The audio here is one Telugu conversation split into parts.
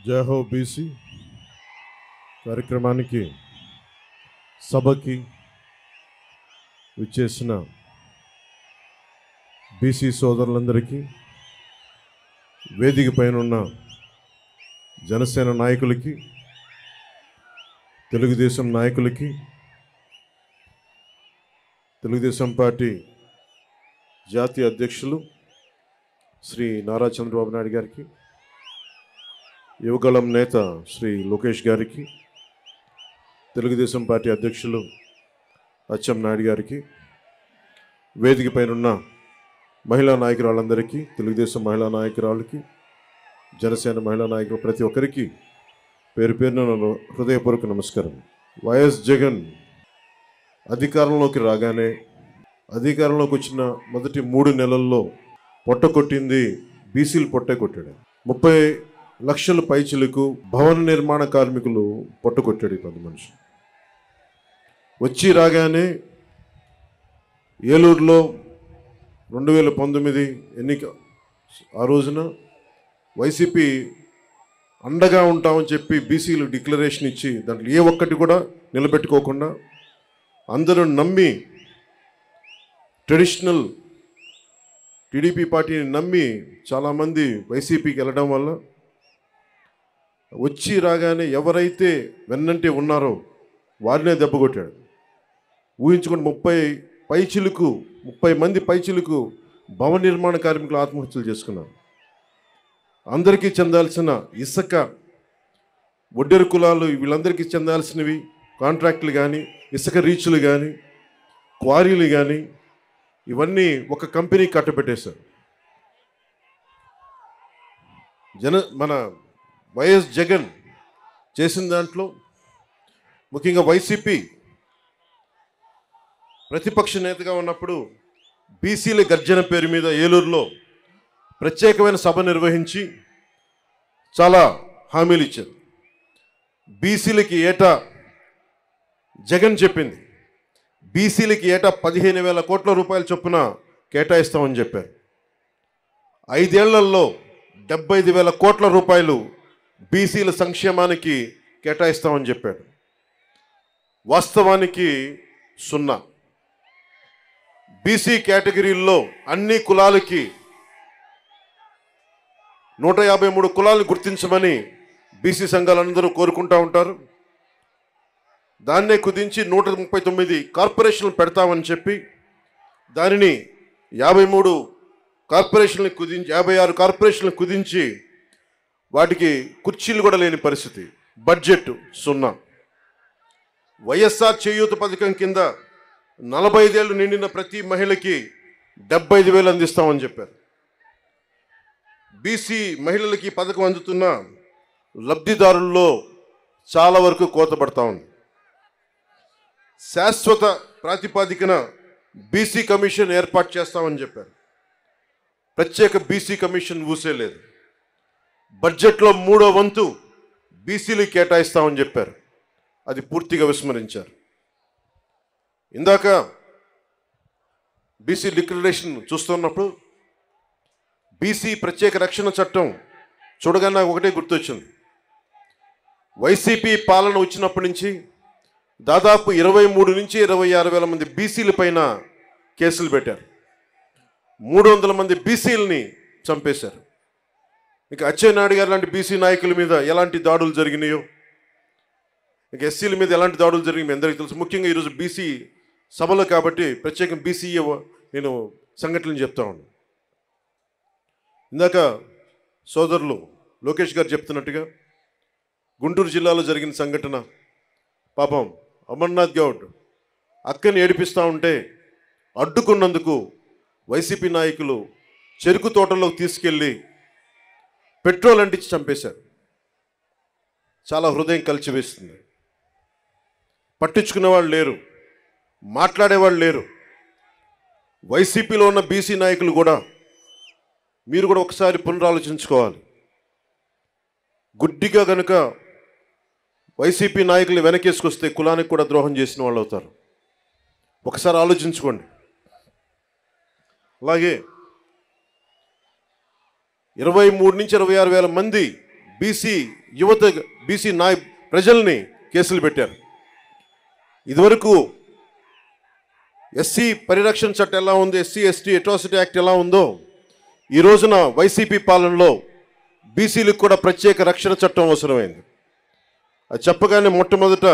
జై హో బీసీ కార్యక్రమానికి సభకి విచ్చేసిన బీసీ సోదరులందరికీ, వేదిక పైన ఉన్న జనసేన నాయకులకి, తెలుగుదేశం నాయకులకి, తెలుగుదేశం పార్టీ జాతీయ అధ్యక్షులు శ్రీ నారా చంద్రబాబు నాయుడు గారికి, యువగళం నేత శ్రీ లోకేష్ గారికి, తెలుగుదేశం పార్టీ అధ్యక్షులు అచ్చెం నాయుడు గారికి, వేదిక పైన ఉన్న మహిళా నాయకురాళ్ళందరికీ, తెలుగుదేశం మహిళా నాయకురాళ్ళకి, జనసేన మహిళా నాయకులు ప్రతి ఒక్కరికి పేరు పేరున హృదయపూర్వక నమస్కారం. వైఎస్ జగన్ అధికారంలోకి రాగానే, అధికారంలోకి వచ్చిన మొదటి 3 నెలల్లో పొట్ట కొట్టింది బీసీలు పొట్టే కొట్టాడు. 30 లక్షల పైచిలకు భవన నిర్మాణ కార్మికులు పొట్టకొట్టాడు ఈ 10 మనిషి. వచ్చి రాగానే ఏలూరులో 2019 ఎన్నిక ఆ రోజున వైసీపీ అండగా ఉంటామని చెప్పి బీసీలు డిక్లరేషన్ ఇచ్చి దాంట్లో ఏ ఒక్కటి కూడా నిలబెట్టుకోకుండా అందరూ నమ్మి ట్రెడిషనల్ టీడీపీ పార్టీని నమ్మి చాలామంది వైసీపీకి వెళ్ళడం వల్ల వచ్చి రాగానే ఎవరైతే వెన్నంటే ఉన్నారో వారినే దెబ్బకొట్టాడు. ఊహించుకుని 30 మంది పైచిలకు భవన నిర్మాణ కార్మికులు ఆత్మహత్యలు చేసుకున్నారు. అందరికీ చెందాల్సిన ఇసుక, ఒడ్డెరు కులాలు వీళ్ళందరికీ చెందాల్సినవి కాంట్రాక్టులు కానీ, ఇసుక రీచ్లు కానీ, క్వారీలు కానీ ఇవన్నీ ఒక కంపెనీ కట్టబెట్టేశారు. మన వైఎస్ జగన్ చేసిన దాంట్లో ముఖ్యంగా వైసీపీ ప్రతిపక్ష నేతగా ఉన్నప్పుడు బీసీల గర్జన పేరు మీద ఏలూరులో ప్రత్యేకమైన సభ నిర్వహించి చాలా హామీలు ఇచ్చారు. బీసీలకి ఏటా జగన్ చెప్పింది, బీసీలకి ఏటా 15,000 కోట్ల రూపాయల చొప్పున కేటాయిస్తామని చెప్పారు. 5 ఏళ్లలో 75,000 కోట్ల రూపాయలు బీసీల సంక్షేమానికి కేటాయిస్తామని చెప్పాడు. వాస్తవానికి 0. బీసీ కేటగిరీల్లో అన్ని కులాలకి 153 కులాలను గుర్తించమని బీసీ సంఘాలందరూ కోరుకుంటూ ఉంటారు. దాన్నే కుదించి 139 కార్పొరేషన్లు పెడతామని చెప్పి దానిని 53 కార్పొరేషన్లు కుదించి 56 కార్పొరేషన్లు కుదించి వాటికి కుర్చీలు కూడా లేని పరిస్థితి. బడ్జెట్ 0. వైఎస్ఆర్ చేయూత పథకం కింద 45 ఏళ్ళు నిండిన ప్రతి మహిళకి 75,000 అందిస్తామని చెప్పారు. బీసీ మహిళలకి పథకం అందుతున్న లబ్ధిదారుల్లో చాలా వరకు కోత పడతా ఉంది. శాశ్వత ప్రాతిపాదికన బీసీ కమిషన్ ఏర్పాటు చేస్తామని చెప్పారు. ప్రత్యేక బీసీ కమిషన్ ఊసేలేదు. బడ్జెట్లో 3వ వంతు బీసీలు కేటాయిస్తామని చెప్పారు. అది పూర్తిగా విస్మరించారు. ఇందాక బీసీ డిక్లరేషన్ చూస్తున్నప్పుడు బీసీ ప్రత్యేక రక్షణ చట్టం చూడగానే నాకు ఒకటే గుర్తొచ్చింది. వైసీపీ పాలన వచ్చినప్పటి నుంచి దాదాపు 23 నుంచి 26 వేల మంది బీసీల పైన కేసులు పెట్టారు. 300 మంది బీసీలని చంపేశారు. ఇక అచ్చెన్నాయుడు గారు లాంటి బీసీ నాయకుల మీద ఎలాంటి దాడులు జరిగినాయో, ఇక ఎస్సీల మీద ఎలాంటి దాడులు జరిగినాయో మీ అందరికీ తెలుసు. ముఖ్యంగా ఈరోజు బీసీ సభలో కాబట్టి ప్రత్యేకంగా బీసీ నేను సంఘటనలు చెప్తా ఉన్నాను. ఇందాక సోదరులు లోకేష్ గారు చెప్తున్నట్టుగా గుంటూరు జిల్లాలో జరిగిన సంఘటన, పాపం అమర్నాథ్ గౌడ్ అక్కని ఏడిపిస్తూ ఉంటే అడ్డుకున్నందుకు వైసీపీ నాయకులు చెరుకు తోటలోకి తీసుకెళ్ళి పెట్రోల్ అంటించి చంపేశారు. చాలా హృదయం కలిచివేస్తుంది. పట్టించుకునేవాళ్ళు లేరు, మాట్లాడేవాళ్ళు లేరు. వైసీపీలో ఉన్న బీసీ నాయకులు కూడా మీరు కూడా ఒకసారి పునరాలోచించుకోవాలి. గుడ్డిగా కనుక వైసీపీ నాయకులు వెనకేసుకొస్తే కులానికి కూడా ద్రోహం చేసిన వాళ్ళు అవుతారు. ఒకసారి ఆలోచించుకోండి. అలాగే 23 నుంచి 26 వేల మంది బీసీ యువత, బీసీ ప్రజల్ని కేసులు పెట్టారు. ఇదివరకు ఎస్సీ పరిరక్షణ చట్టం ఎలా ఉంది, ఎస్సీ ఎస్టీ అట్రాసిటీ యాక్ట్ ఎలా ఉందో, ఈ రోజున వైసీపీ పాలనలో బీసీలకు కూడా ప్రత్యేక రక్షణ చట్టం అవసరమైంది. అది చెప్పగానే మొట్టమొదట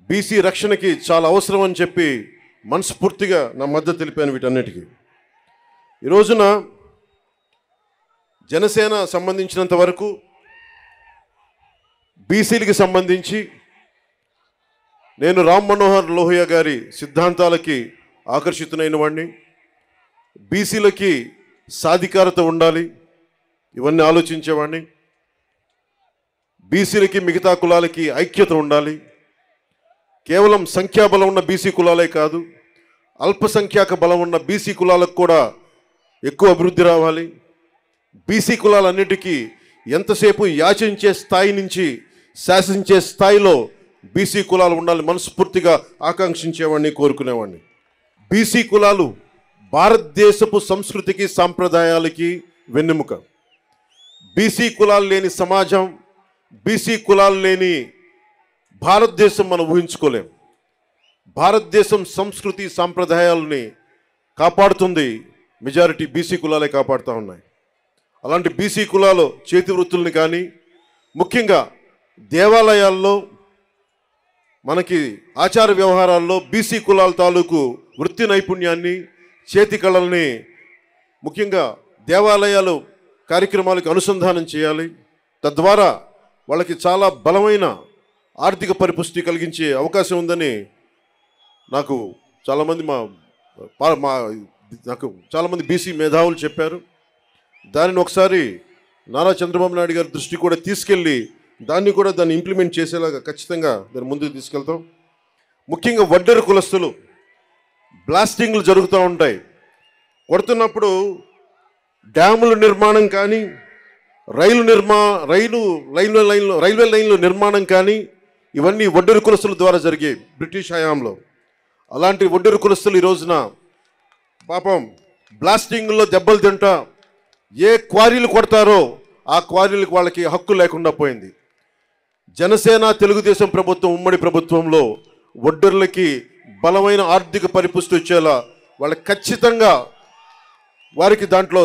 బీసీ రక్షణకి చాలా అవసరం అని చెప్పి మనస్ఫూర్తిగా నా మద్దతు తెలిపాను వీటన్నిటికీ. ఈ రోజున జనసేన సంబంధించినంత వరకు బీసీలకి సంబంధించి నేను రామ్ మనోహర్ లోహియా గారి సిద్ధాంతాలకి ఆకర్షితునైన వాడిని. బీసీలకి సాధికారత ఉండాలి, ఇవన్నీ ఆలోచించేవాడిని. బీసీలకి మిగతా కులాలకి ఐక్యత ఉండాలి. కేవలం సంఖ్యాబలం ఉన్న బీసీ కులాలే కాదు, అల్పసంఖ్యాక బలం ఉన్న బీసీ కులాలకు కూడా ఎక్కువ అభివృద్ధి రావాలి. బీసీ కులాలన్నిటికీ ఎంతసేపు యాచించే స్థాయి నుంచి శాసించే స్థాయిలో బీసీ కులాలు ఉండాలి మనస్ఫూర్తిగా ఆకాంక్షించేవాడిని, కోరుకునేవాడిని. బీసీ కులాలు భారతదేశపు సంస్కృతికి సాంప్రదాయాలకి వెన్నెముక. బీసీ కులాలు లేని సమాజం, బీసీ కులాలు లేని భారతదేశం మనం ఊహించుకోలేం. భారతదేశం సంస్కృతి సాంప్రదాయాలని కాపాడుతుంది మెజారిటీ బీసీ కులాలే కాపాడుతూ ఉన్నాయి. అలాంటి బీసీ కులాలు చేతి వృత్తుల్ని కానీ, ముఖ్యంగా దేవాలయాల్లో మనకి ఆచార వ్యవహారాల్లో బీసీ కులాల తాలూకు వృత్తి నైపుణ్యాన్ని, చేతి కళల్ని ముఖ్యంగా దేవాలయాలు కార్యక్రమాలకు అనుసంధానం చేయాలి. తద్వారా వాళ్ళకి చాలా బలమైన ఆర్థిక పరిపుష్టి కలిగించే అవకాశం ఉందని నాకు చాలామంది బీసీ మేధావులు చెప్పారు. దానిని ఒకసారి నారా చంద్రబాబు నాయుడు గారి దృష్టి కూడా తీసుకెళ్ళి దాన్ని ఇంప్లిమెంట్ చేసేలాగా ఖచ్చితంగా దాన్ని ముందుకు తీసుకెళ్తాం. ముఖ్యంగా వడ్డెర కులస్తులు బ్లాస్టింగ్లు జరుగుతూ ఉంటాయి. కొడుతున్నప్పుడు డ్యాముల నిర్మాణం కానీ, రైల్వే లైన్లు నిర్మాణం కానీ ఇవన్నీ వడ్డెర కులస్తుల ద్వారా జరిగాయి బ్రిటిష్ హయాంలో. అలాంటి వడ్డెర కులస్తులు ఈ రోజున పాపం బ్లాస్టింగ్లో దెబ్బలు తింటా ఏ క్వారీలు కొడతారో ఆ క్వారీలకు వాళ్ళకి హక్కు లేకుండా పోయింది. జనసేన తెలుగుదేశం ప్రభుత్వం ఉమ్మడి ప్రభుత్వంలో వడ్డర్లకి బలమైన ఆర్థిక పరిపుష్టి వచ్చేలా వాళ్ళకి ఖచ్చితంగా వారికి దాంట్లో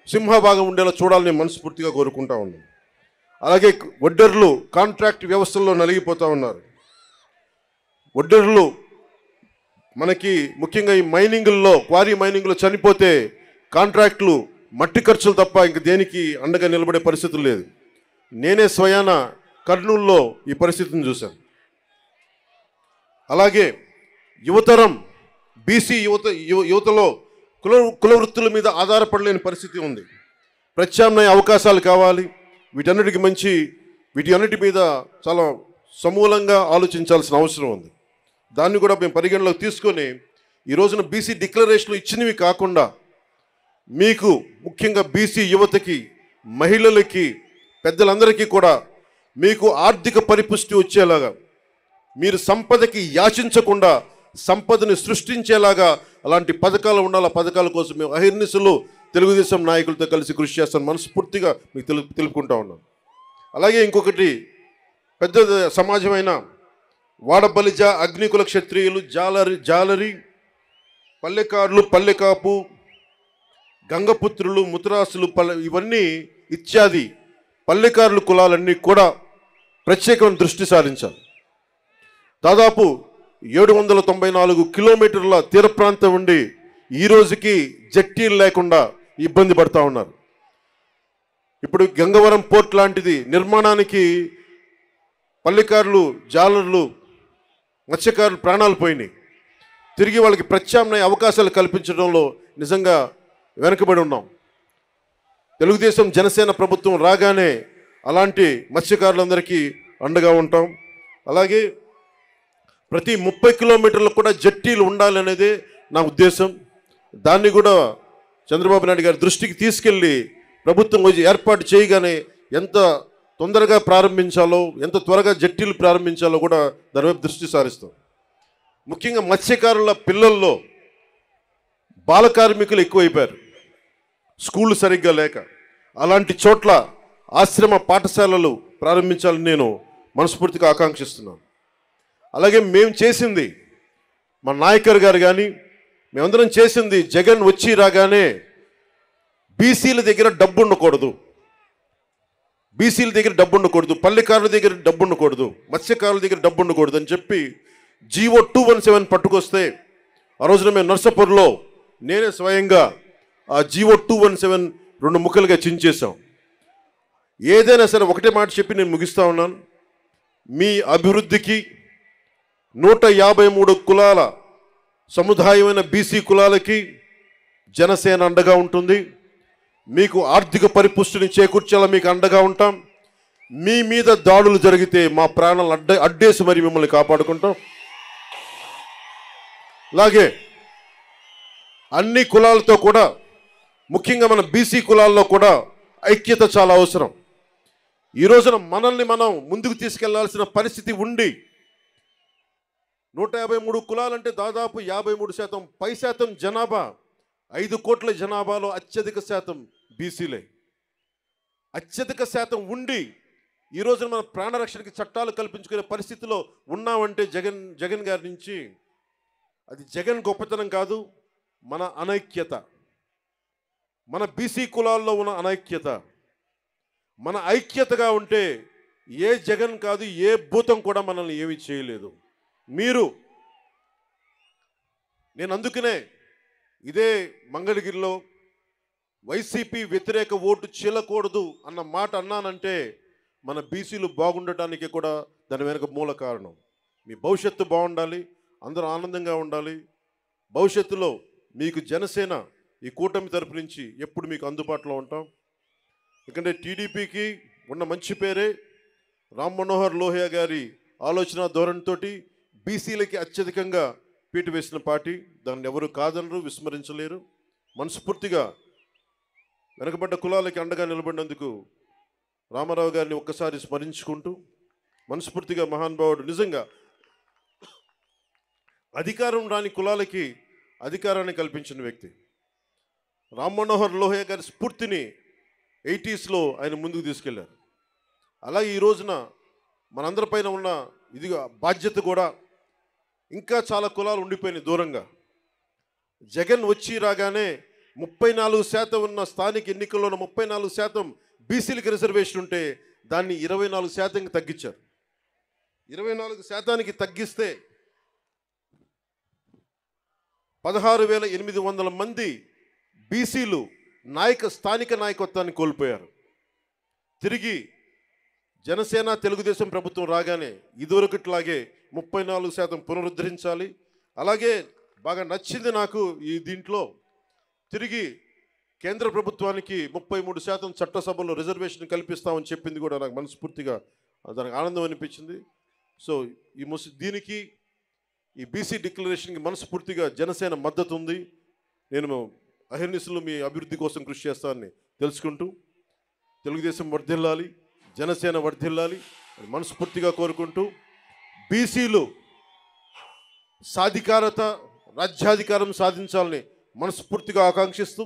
సింహభాగం ఉండేలా చూడాలని మనస్ఫూర్తిగా కోరుకుంటా ఉన్నాం. అలాగే వడ్డర్లు కాంట్రాక్ట్ వ్యవస్థల్లో నలిగిపోతూ ఉన్నారు. వడ్డర్లు మనకి ముఖ్యంగా ఈ క్వారీ మైనింగ్లో చనిపోతే కాంట్రాక్టులు మట్టి ఖర్చులు తప్ప ఇంక దేనికి అండగా నిలబడే పరిస్థితులు లేదు. నేనే స్వయాన కర్నూలులో ఈ పరిస్థితిని చూశాను. అలాగే యువతరం బీసీ యువతలో కుల వృత్తుల మీద ఆధారపడలేని పరిస్థితి ఉంది. ప్రత్యామ్నాయ అవకాశాలు కావాలి. వీటన్నిటి మీద చాలా సమూలంగా ఆలోచించాల్సిన అవసరం ఉంది. దాన్ని కూడా మేము పరిగణలోకి తీసుకొని ఈ రోజున బీసీ డిక్లరేషన్లు ఇచ్చినవి కాకుండా మీకు ముఖ్యంగా బీసీ యువతకి, మహిళలకి, పెద్దలందరికీ కూడా మీకు ఆర్థిక పరిపుష్టి వచ్చేలాగా, మీరు సంపదకి యాచించకుండా సంపదని సృష్టించేలాగా అలాంటి పథకాలు ఉండాలి. ఆ పథకాల కోసం మేము అహిర్నిశలు తెలుగుదేశం నాయకులతో కలిసి కృషి చేస్తాను మనస్ఫూర్తిగా మీకు తెలుపుకుంటా ఉన్నాను. అలాగే ఇంకొకటి పెద్ద సమాజమైన వాడబలిజ, అగ్నికుల క్షత్రియులు, జాలరి, పల్లెకారులు, పల్లెకాపు, గంగపుత్రులు, ముతరాసులు, ఇవన్నీ ఇత్యాది పల్లెకారుల కులాలన్నీ కూడా ప్రత్యేకమైన దృష్టి సారించాలి. దాదాపు 794 కిలోమీటర్ల తీర ప్రాంతం ఉండి ఈ రోజుకి జట్టీలు లేకుండా ఇబ్బంది పడతా ఉన్నారు. ఇప్పుడు గంగవరం పోర్ట్ లాంటిది నిర్మాణానికి పల్లెకారులు, జాలర్లు, మత్స్యకారులు ప్రాణాలు పోయినాయి. తిరిగి వాళ్ళకి ప్రత్యామ్నాయ అవకాశాలు కల్పించడంలో నిజంగా వెనుకబడి ఉన్నాం. తెలుగుదేశం జనసేన ప్రభుత్వం రాగానే అలాంటి మత్స్యకారులందరికీ అండగా ఉంటాం. అలాగే ప్రతి 30 కిలోమీటర్లకు కూడా జట్టీలు ఉండాలనేదే నా ఉద్దేశం. దాన్ని కూడా చంద్రబాబు నాయుడు గారి దృష్టికి తీసుకెళ్ళి ప్రభుత్వం ఏర్పాటు చేయగానే ఎంత తొందరగా ప్రారంభించాలో, ఎంత త్వరగా జట్టీలు ప్రారంభించాలో కూడా దాని వైపు దృష్టి సారిస్తాం. ముఖ్యంగా మత్స్యకారుల పిల్లల్లో బాల కార్మికులు ఎక్కువైపోయారు, స్కూళ్ళు సరిగ్గా లేక. అలాంటి చోట్ల ఆశ్రమ పాఠశాలలు ప్రారంభించాలని నేను మనస్ఫూర్తిగా ఆకాంక్షిస్తున్నాను. అలాగే మేము చేసింది, మా నాయకర్ గారు కానీ మేమందరం చేసింది, జగన్ వచ్చి రాగానే బీసీల దగ్గర డబ్బు ఉండకూడదు, బీసీల దగ్గర డబ్బు ఉండకూడదు, పల్లెకారుల దగ్గర డబ్బు ఉండకూడదు, మత్స్యకారుల దగ్గర డబ్బు ఉండకూడదు అని చెప్పి జీవో 217 పట్టుకొస్తే ఆ రోజున మేము నర్సాపూర్లో నేనే స్వయంగా ఆ జీవో 217 2 ముక్కలుగా చించేశాం. ఏదైనా సరే ఒకటే మాట చెప్పి నేను ముగిస్తా ఉన్నాను. మీ అభివృద్ధికి 153 కులాల సముదాయమైన బీసీ కులాలకి జనసేన అండగా ఉంటుంది. మీకు ఆర్థిక పరిపుష్టిని చేకూర్చేలా మీకు అండగా ఉంటాం. మీ మీద దాడులు జరిగితే మా ప్రాణాలు అడ్డేసి మరి మిమ్మల్ని కాపాడుకుంటాం. అలాగే అన్ని కులాలతో కూడా, ముఖ్యంగా మన బీసీ కులాల్లో కూడా ఐక్యత చాలా అవసరం. ఈ రోజున మనల్ని మనం ముందుకు తీసుకెళ్లాల్సిన పరిస్థితి ఉండి 153 కులాలంటే దాదాపు 53% పై శాతం జనాభా, 5 కోట్ల జనాభాలో అత్యధిక శాతం బీసీలే. అత్యధిక శాతం ఉండి ఈ రోజున మన ప్రాణరక్షణకి చట్టాలు కల్పించుకునే పరిస్థితిలో ఉన్నామంటే జగన్ గారి నుంచి అది జగన్ గొప్పతనం కాదు, మన అనైక్యత, మన బీసీ కులాల్లో ఉన్న అనైక్యత. మన ఐక్యతగా ఉంటే ఏ జగన్ కాదు, ఏ భూతం కూడా మనల్ని ఏమీ చేయలేదు. నేను అందుకనే ఇదే మంగళగిరిలో వైసీపీ వ్యతిరేక ఓటు చీలకూడదు అన్న మాట అన్నానంటే మన బీసీలు బాగుండటానికి కూడా దాని వెనుక మూల కారణం. మీ భవిష్యత్తు బాగుండాలి, అందరూ ఆనందంగా ఉండాలి. భవిష్యత్తులో మీకు జనసేన ఈ కూటమి తరపు నుంచి ఎప్పుడు మీకు అందుబాటులో ఉంటాం. ఎందుకంటే టీడీపీకి ఉన్న మంచి పేరే రామ్ మనోహర్ లోహియా గారి ఆలోచన ధోరణితోటి బీసీలకి అత్యధికంగా పీట వేసిన పార్టీ. దాన్ని ఎవరు కాదనరు, విస్మరించలేరు. మనస్ఫూర్తిగా వెనకబడ్డ కులాలకి అండగా నిలబడినందుకు రామారావు గారిని ఒక్కసారి స్మరించుకుంటూ, మనస్ఫూర్తిగా మహానుభావుడు, నిజంగా అధికారం రాని కులాలకి అధికారాన్ని కల్పించిన వ్యక్తి. రామ్ మనోహర్ లోహియా గారి స్ఫూర్తిని 80s ఆయన ముందుకు తీసుకెళ్లారు. అలాగే ఈ రోజున మనందరిపైన ఉన్న ఇదిగా బాధ్యత కూడా ఇంకా చాలా కులాలు ఉండిపోయినాయి దూరంగా. జగన్ వచ్చి రాగానే 34% ఉన్న స్థానిక ఎన్నికల్లోన 34% బీసీలకు రిజర్వేషన్ ఉంటే దాన్ని 24% తగ్గించారు. 24% తగ్గిస్తే 16,800 మంది బీసీలు స్థానిక నాయకత్వాన్ని కోల్పోయారు. తిరిగి జనసేన తెలుగుదేశం ప్రభుత్వం రాగానే ఇదివరకట్లాగే 34% పునరుద్ధరించాలి. అలాగే బాగా నచ్చింది నాకు ఈ దీంట్లో, తిరిగి కేంద్ర ప్రభుత్వానికి 33% చట్టసభలో రిజర్వేషన్ కల్పిస్తామని చెప్పింది కూడా నాకు మనస్ఫూర్తిగా దానికి ఆనందం అనిపించింది. సో దీనికి ఈ బీసీ డిక్లరేషన్కి మనస్ఫూర్తిగా జనసేన మద్దతు ఉంది. నేను అహర్నిశలు మీ అభివృద్ధి కోసం కృషి చేస్తానని తెలుసుకుంటూ, తెలుగుదేశం వర్ధిల్లాలి, జనసేన వర్ధిల్లాలి అని మనస్ఫూర్తిగా కోరుకుంటూ, బీసీలు సాధికారత, రాజ్యాధికారం సాధించాలని మనస్ఫూర్తిగా ఆకాంక్షిస్తూ